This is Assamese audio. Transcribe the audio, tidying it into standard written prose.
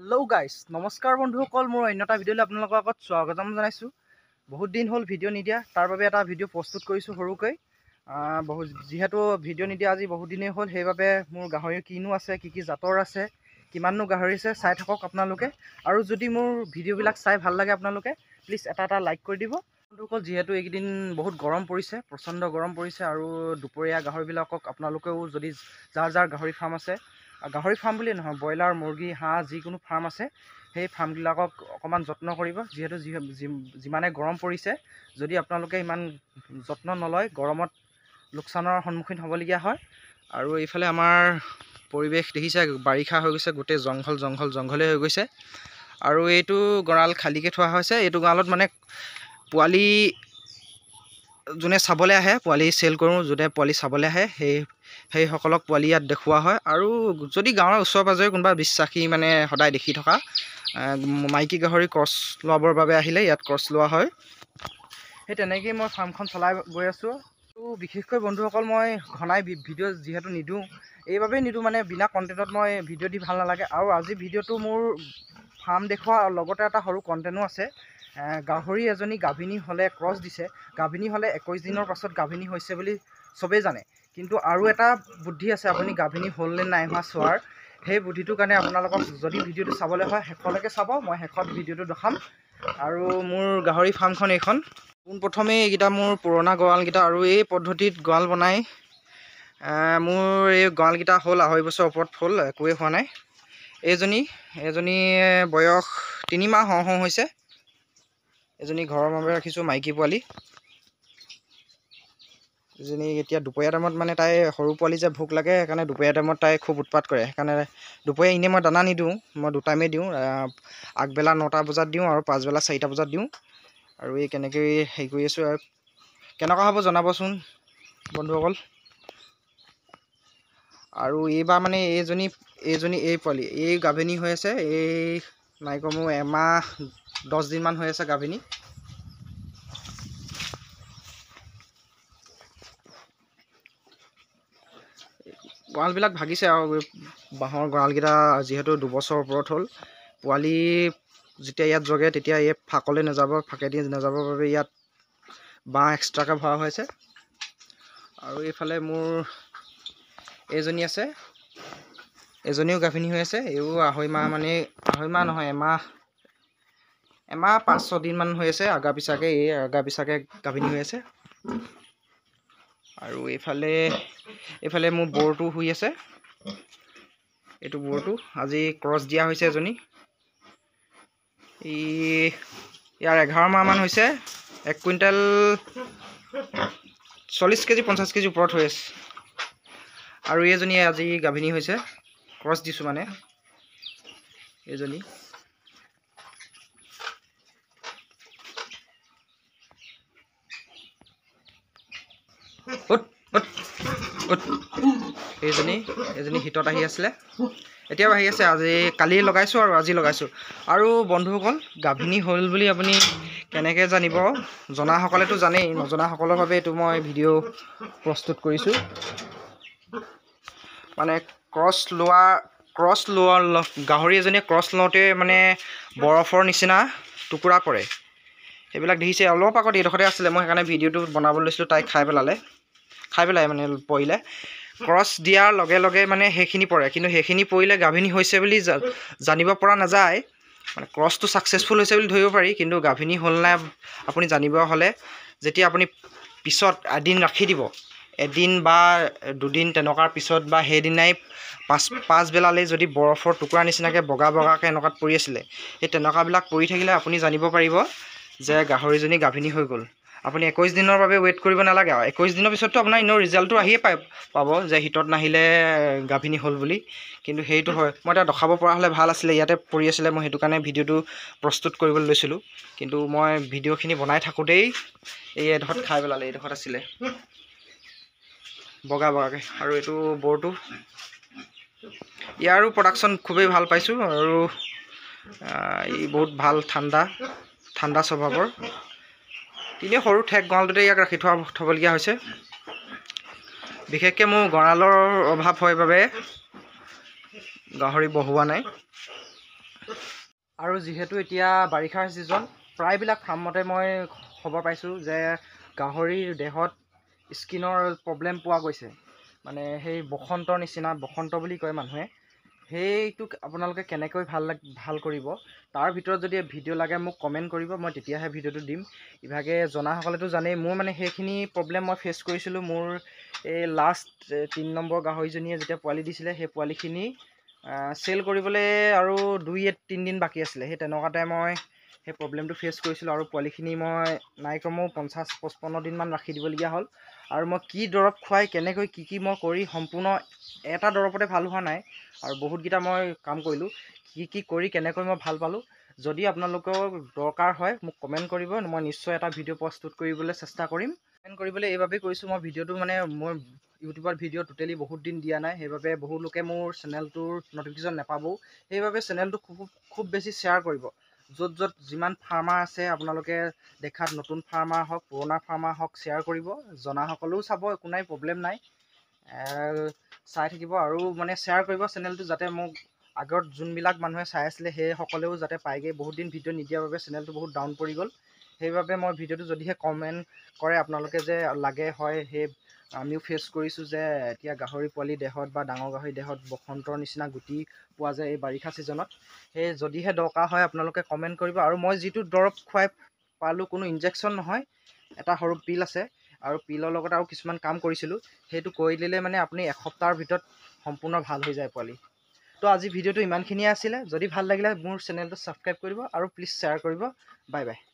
হেল্ল' গাইজ, নমস্কাৰ বন্ধুসকল। মোৰ অন্য এটা ভিডিঅ'লৈ আপোনালোকৰ আগত স্বাগতম জনাইছোঁ। বহুত দিন হ'ল ভিডিঅ' নিদিয়া, তাৰ বাবে এটা ভিডিঅ' প্ৰস্তুত কৰিছোঁ সৰুকৈ। যিহেতু ভিডিঅ' নিদিয়া আজি বহুত দিনেই হ'ল, সেইবাবে মোৰ গাহৰি কিনো আছে, কি জাতৰ আছে, কিমাননো গাহৰি আছে, চাই থাকক আপোনালোকে। আৰু যদি মোৰ ভিডিঅ'বিলাক চাই ভাল লাগে আপোনালোকে প্লিজ এটা লাইক কৰি দিব বন্ধুসকল। যিহেতু এইকেইদিন বহুত গৰম পৰিছে, প্ৰচণ্ড গৰম পৰিছে, আৰু দুপৰীয়া গাহৰিবিলাকক আপোনালোকেও যদি যাৰ গাহৰি ফাৰ্ম আছে, গাহৰি ফাৰ্ম বুলিয়ে নহয়, ব্ৰইলাৰ, মুৰ্গী, হাঁহ যিকোনো ফাৰ্ম আছে, সেই ফাৰ্মবিলাকক অকণমান যত্ন কৰিব। যিহেতু যিমানে গৰম পৰিছে, যদি আপোনালোকে ইমান যত্ন নলয়, গৰমত লোকচানৰ সন্মুখীন হ'বলগীয়া হয়। আৰু এইফালে আমাৰ পৰিৱেশ দেখিছে, বাৰিষা হৈ গৈছে, গোটেই জংঘলেই হৈ গৈছে। আৰু এইটো গঁৰাল খালীকৈ থোৱা হৈছে। এইটো গঁৰালত মানে পোৱালি যোনে চাবলৈ আহে, পোৱালি চেল কৰোঁ, যোনে পোৱালি চাবলৈ আহে, সেইসকলক পোৱালি ইয়াত দেখুওৱা হয়। আৰু যদি গাঁৱৰ ওচৰে পাঁজৰে কোনোবা বিশ্বাসী মানে সদায় দেখি থকা মাইকী গাহৰি ক্ৰছ লোৱাবৰ বাবে আহিলে ইয়াত ক্ৰছ লোৱা হয়। সেই তেনেকৈয়ে মই ফাৰ্মখন চলাই গৈ আছোঁ। আৰু বিশেষকৈ বন্ধুসকল, মই ঘনাই ভিডিঅ' যিহেতু নিদিওঁ, এইবাবেই নিদিওঁ মানে বিনা কণ্টেণ্টত মই ভিডিঅ' দি ভাল নালাগে। আৰু আজি ভিডিঅ'টো মোৰ ফাৰ্ম দেখুওৱা লগতে এটা সৰু কণ্টেণ্টো আছে। গাহৰি এজনী গাভিনী হ'লে, ক্ৰছ দিছে, গাভিনী হ'লে 21 দিনৰ পাছত গাভিনী হৈছে বুলি চবেই জানে। কিন্তু আৰু এটা বুদ্ধি আছে আপুনি গাভিনী হ'ল নে নাই হোৱা চোৱাৰ। সেই বুদ্ধিটোৰ কাৰণে আপোনালোকক যদি ভিডিঅ'টো চাবলৈ হয় শেষলৈকে চাব, মই শেষত ভিডিঅ'টো দেখাম। আৰু মোৰ গাহৰি ফাৰ্মখন এইখন। পোনপ্ৰথমে এইকেইটা মোৰ পুৰণা গঁৰালকেইটা, আৰু এই পদ্ধতিত গঁৰাল বনাই মোৰ এই গঁৰালকেইটা হ'ল 2.5 বছৰ ওপৰত হ'ল, একোৱেই হোৱা নাই। এজনী বয়স 3 মাহ হওঁ হৈছে। এজনী ঘৰৰ বাবে ৰাখিছোঁ মাইকী পোৱালি। এজনী এতিয়া দুপৰীয়া টাইমত মানে তাই সৰু পোৱালি যে ভোক লাগে, সেইকাৰণে দুপৰীয়া টাইমত তাই খুব উৎপাত কৰে। সেইকাৰণে দুপৰীয়া এনেই মই দানা নিদিওঁ, মই 2 টাইমেই দিওঁ। আগবেলা 9টা বজাত দিওঁ আৰু পাছবেলা 4টা বজাত দিওঁ। আৰু এই কেনেকৈ হেৰি কৰি আছোঁ। আৰু কেনেকুৱা হ'ব জনাবচোন বন্ধুসকল। আৰু এইবাৰ মানে এই পোৱালি এই গাভিনী হৈ আছে। এই নাই কমেও 1 মাহ 10 দিনমান হৈ আছে গাভিনী। গঁৰালবিলাক ভাগিছে, আৰু বাঁহৰ গঁৰালকেইটা যিহেতু 2 বছৰৰ ওপৰত হ'ল। পোৱালি যেতিয়া ইয়াত জগে তেতিয়া এই ফাঁকলৈ নাযাব, ফাঁকেদি নাযাবৰ বাবে ইয়াত বাঁহ এক্সট্ৰাকৈ ভৰা হৈছে। আৰু এইফালে মোৰ এজনী আছে, এজনীও গাভিনী হৈ আছে। এইও 2.5 মাহ মানে 2.5 মাহ নহয়, এমাহ 5-6 দিনমান হৈ আছে। আগা পিছাকৈ গাভিনী হৈ আছে। আৰু এইফালে মোৰ বৰটো শুই আছে। এইটো বৰটো আজি ক্ৰছ দিয়া হৈছে এজনী। ইয়াৰ 11 মাহমান হৈছে। 1 কুইণ্টেল 40 কেজি 50 কেজি ওপৰত হৈ আছে। আৰু এইজনী আজি গাভিনী হৈছে, ক্ৰছ দিছোঁ মানে এইজনী। এইজনী হিটত আহি আছিলে, এতিয়াও আহি আছে। কালি লগাইছোঁ আৰু আজি লগাইছোঁ। আৰু বন্ধুসকল, গাভিনী হ'ল বুলি আপুনি কেনেকৈ জানিব? জনাসকলেতো জানেই, নজনাসকলৰ বাবে এইটো মই ভিডিঅ' প্ৰস্তুত কৰিছোঁ। মানে গাহৰি এজনীয়ে ক্ৰছ লওঁতে মানে বৰফৰ নিচিনা টুকুৰা পৰে। সেইবিলাক দেখিছে। অলপ আগত এইডোখৰতে আছিলে, মই সেইকাৰণে ভিডিঅ'টো বনাবলৈ লৈছিলোঁ। তাই খাই পেলাই মানে পৰিলে। ক্ৰছ দিয়াৰ লগে লগে মানে সেইখিনি পৰে, কিন্তু সেইখিনি পৰিলে গাভিনী হৈছে বুলি জানিব পৰা নাযায়। মানে ক্ৰছটো ছাকচেছফুল হৈছে বুলি ধৰিব পাৰি, কিন্তু গাভিনী হ'ল নাই আপুনি জানিব হ'লে যেতিয়া আপুনি পিছত এদিন ৰাখি দিব, 1 বা 2 দিন তেনেকুৱাৰ পিছত, বা সেইদিনাই পাছবেলালৈ যদি বৰফৰ টুকুৰা নিচিনাকৈ বগাকৈ এনেকুৱাত পৰি আছিলে, সেই তেনেকুৱাবিলাক পৰি থাকিলে আপুনি জানিব পাৰিব যে গাহৰিজনী গাভিনী হৈ গ'ল। আপুনি 21 দিনৰ বাবে ৱেইট কৰিব নালাগে। আৰু 21 দিনৰ পিছততো আপোনাৰ এনেও ৰিজাল্টটো আহিয়ে পাব যে হিটত নাহিলে গাভিনী হ'ল বুলি। কিন্তু সেইটো হয়, মই এতিয়া দেখাব পৰা হ'লে ভাল আছিলে। ইয়াতে পৰি আছিলে, মই সেইটো কাৰণে ভিডিঅ'টো প্ৰস্তুত কৰিবলৈ লৈছিলোঁ। কিন্তু মই ভিডিঅ'খিনি বনাই থাকোঁতেই এই এডোখৰত খাই পেলালে। এইডোখৰত আছিলে বগাকৈ। আৰু এইটো বৰটো, ইয়াৰো প্ৰডাকশ্যন খুবেই ভাল পাইছোঁ। আৰু ই বহুত ভাল, ঠাণ্ডা স্বভাৱৰ। এনেই সৰু ঠেক গঁৰালটোতে ইয়াক ৰাখি থ'বলগীয়া হৈছে। বিশেষকৈ মোৰ গঁৰালৰ অভাৱ হয় বাবে গাহৰি বহোৱা নাই। আৰু যিহেতু এতিয়া বাৰিষাৰ ছিজন, প্ৰায়বিলাক ফাৰ্মতে মই খবৰ পাইছোঁ যে গাহৰিৰ দেহত স্কিনৰ প্ৰব্লেম পোৱা গৈছে। মানে সেই বসন্তৰ নিচিনা, বসন্ত বুলি কয় মানুহে। সেইটোক আপোনালোকে কেনেকৈ ভাল কৰিব, তাৰ ভিতৰত যদি ভিডিঅ' লাগে মোক কমেণ্ট কৰিব, মই তেতিয়াহে ভিডিঅ'টো দিম। ইভাগে জনাসকলেতো জানেই, মোৰ মানে সেইখিনি প্ৰব্লেম মই ফেচ কৰিছিলোঁ। মোৰ এই লাষ্ট 3 নম্বৰ গাহৰিজনীয়ে যেতিয়া পোৱালি দিছিলে, সেই পোৱালিখিনি চেল কৰিবলৈ আৰু 2-3 দিন বাকী আছিলে। সেই তেনেকুৱাতে মই সেই প্ৰব্লেমটো ফেচ কৰিছিলোঁ আৰু পোৱালিখিনি মই নাই কমেও 50-55 দিনমান ৰাখি দিবলগীয়া হ'ল। আৰু মই কি দৰৱ খুৱাই কেনেকৈ কি মই কৰি সম্পূৰ্ণ এটা দৰৱতে ভাল হোৱা নাই, আৰু বহুতকেইটা মই কাম কৰিলোঁ। কি কৰি কেনেকৈ মই ভাল পালোঁ, যদি আপোনালোকৰ দৰকাৰ হয় মোক কমেণ্ট কৰিব, মই নিশ্চয় এটা ভিডিঅ' প্ৰস্তুত কৰিবলৈ চেষ্টা কৰিম। কমেণ্ট কৰিবলৈ এইবাবেই কৰিছোঁ, মই ভিডিঅ'টো মানে মই ইউটিউবত ভিডিঅ' টোটেলি বহুত দিন দিয়া নাই, সেইবাবে বহু লোকে মোৰ চেনেলটোৰ ন'টিফিকেশ্যন নাপাবও। সেইবাবে চেনেলটো খুব বেছি শ্বেয়াৰ কৰিব। য'ত যিমান ফাৰ্মাৰ আছে, আপোনালোকে দেখাত নতুন ফাৰ্মাৰ হওক, পুৰণা ফাৰ্মাৰ হওক, শ্বেয়াৰ কৰিব। জনাসকলেও চাব, একো নাই, প্ৰব্লেম নাই, চাই থাকিব আৰু মানে শ্বেয়াৰ কৰিব চেনেলটো, যাতে মোক আগত যোনবিলাক মানুহে চাই আছিলে সেই সকলেও যাতে পায়গৈ। বহুত দিন ভিডিঅ' নিদিয়াৰ বাবে চেনেলটো বহুত ডাউন পৰি গ'ল। সেইবাবে মই ভিডিঅ'টো যদিহে কমেণ্ট কৰে আপোনালোকে যে লাগে, হয়, সেই আমিও ফেচ কৰিছোঁ যে এতিয়া গাহৰি পোৱালি দেহত বা ডাঙৰ গাহৰি দেহত বসন্তৰ নিচিনা গুটি পোৱা যায় এই বাৰিষা ছিজনত। সেই যদিহে দৰকাৰ হয় আপোনালোকে কমেণ্ট কৰিব। আৰু মই যিটো দৰৱ খুৱাই পালোঁ, কোনো ইনজেকশ্যন নহয়, এটা সৰু পিল আছে, আৰু পিলৰ লগত আৰু কিছুমান কাম কৰিছিলোঁ। সেইটো কৰি দিলে মানে আপুনি এসপ্তাহৰ ভিতৰত সম্পূৰ্ণ ভাল হৈ যায় পোৱালি। তো আজি ভিডিঅ'টো ইমানখিনিয়ে আছিলে। যদি ভাল লাগিলে মোৰ চেনেলটো ছাবস্ক্ৰাইব কৰিব আৰু প্লিজ শ্বেয়াৰ কৰিব। Bye bye.